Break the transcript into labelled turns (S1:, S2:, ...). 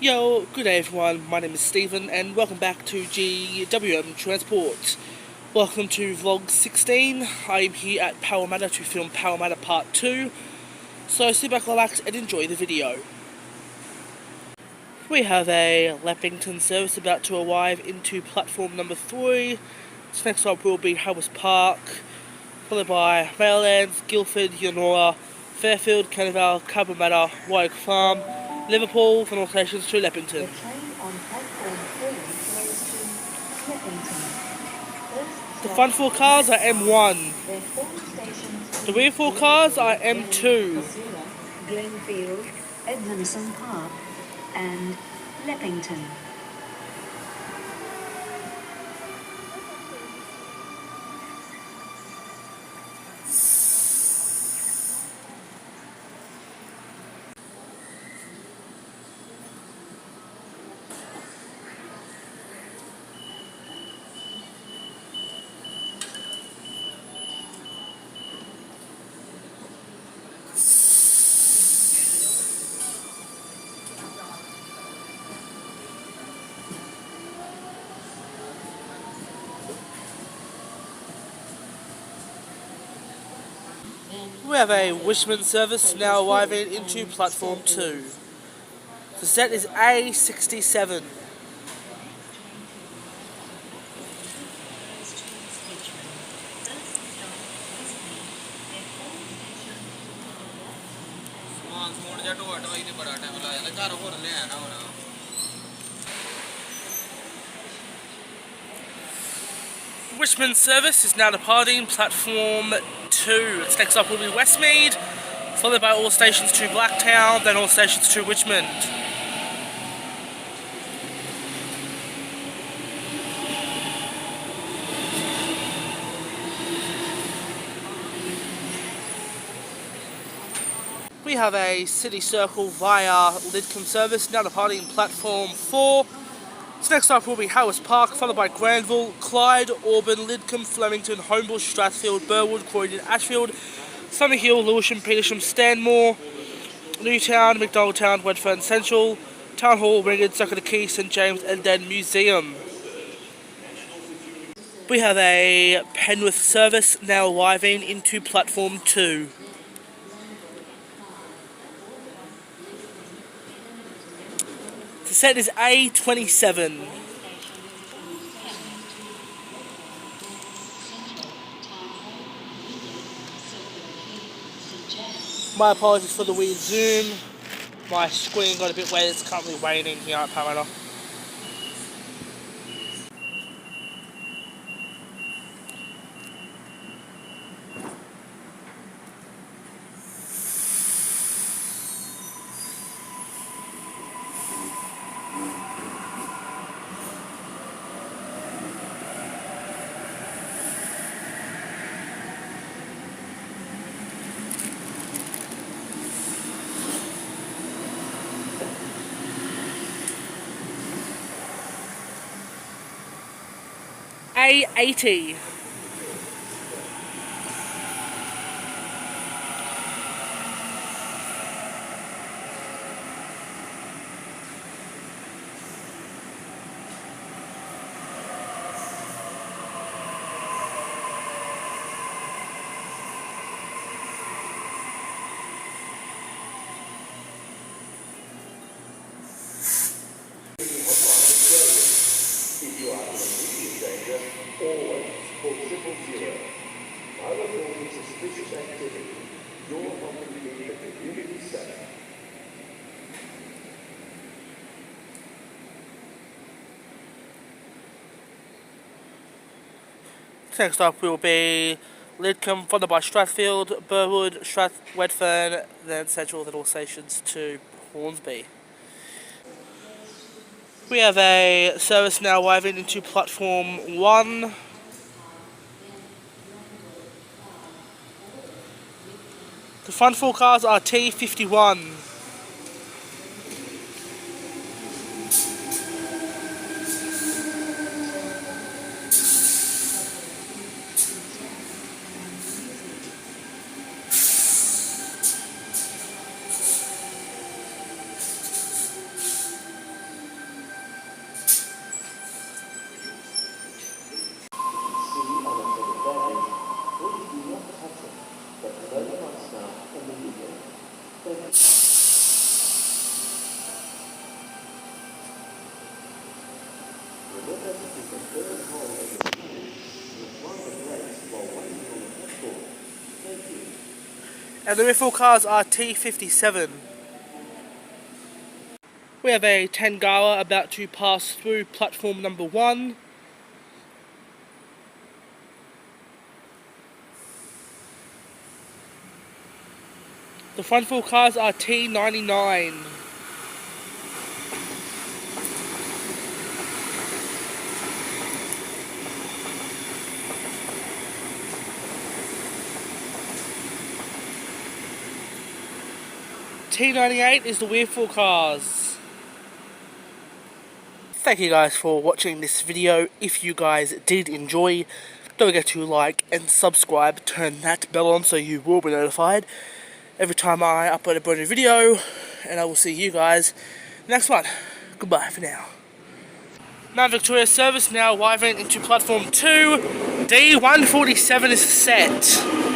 S1: Yo, good day everyone, my name is Stephen and welcome back to GWM Transport. Welcome to vlog 16. I am here at Parramatta to film Parramatta Part 2. So sit back, relax and enjoy the video. We have a Leppington service about to arrive into platform number 3. So next stop will be Harris Park, followed by Maylands, Guildford, Yonora, Fairfield, Canaval, Parramatta, Warwick Farm, Liverpool, and all stations to Leppington.
S2: The train on platform 3 goes to Leppington.
S1: The front 4 cars are M1. The rear 4 cars are M2.
S2: Glenfield, Edmondson Park, and Leppington.
S1: We have a Wishman service now arriving into platform 2. The set is A67. Wishman service is now departing platform 2. Its next stop will be Westmead, followed by all stations to Blacktown, then all stations to Richmond. We have a City Circle via Lidcombe service now departing platform 4. Its next stop will be Harris Park, followed by Granville, Clyde, Auburn, Lidcombe, Flemington, Homebush, Strathfield, Burwood, Croydon, Ashfield, Summerhill, Lewisham, Petersham, Stanmore, Newtown, McDonaldtown, Wedfern Central, Town Hall, Ringwood, Sucker the Key, St James and then Museum. We have a Penrith service now arriving into platform 2. The set is A27. My apologies for the weird zoom. My screen got a bit wet. It's currently raining here at Parramatta. A80.
S3: Always call 000. I report suspicious activity. Your home will be the community centre.
S1: Next up will be Lidcombe, followed by Strathfield, Burwood, Wedfern, then Central, then all stations to Hornsby. We have a service now arriving into platform 1. The front 4 cars are T51.
S3: Whether this is the third hole of the series, you'll find a place while waiting on the platform. Thank you.
S1: And the refill cars are T57. We have a Tangara about to pass through platform number 1. The front full cars are T99. T98 is the rear full cars. Thank you guys for watching this video. If you guys did enjoy, don't forget to like and subscribe, turn that bell on so you will be notified every time I upload a brand new video, and I will see you guys next one. Goodbye for now. Mount Victoria service now arriving into platform 2. D147 is set.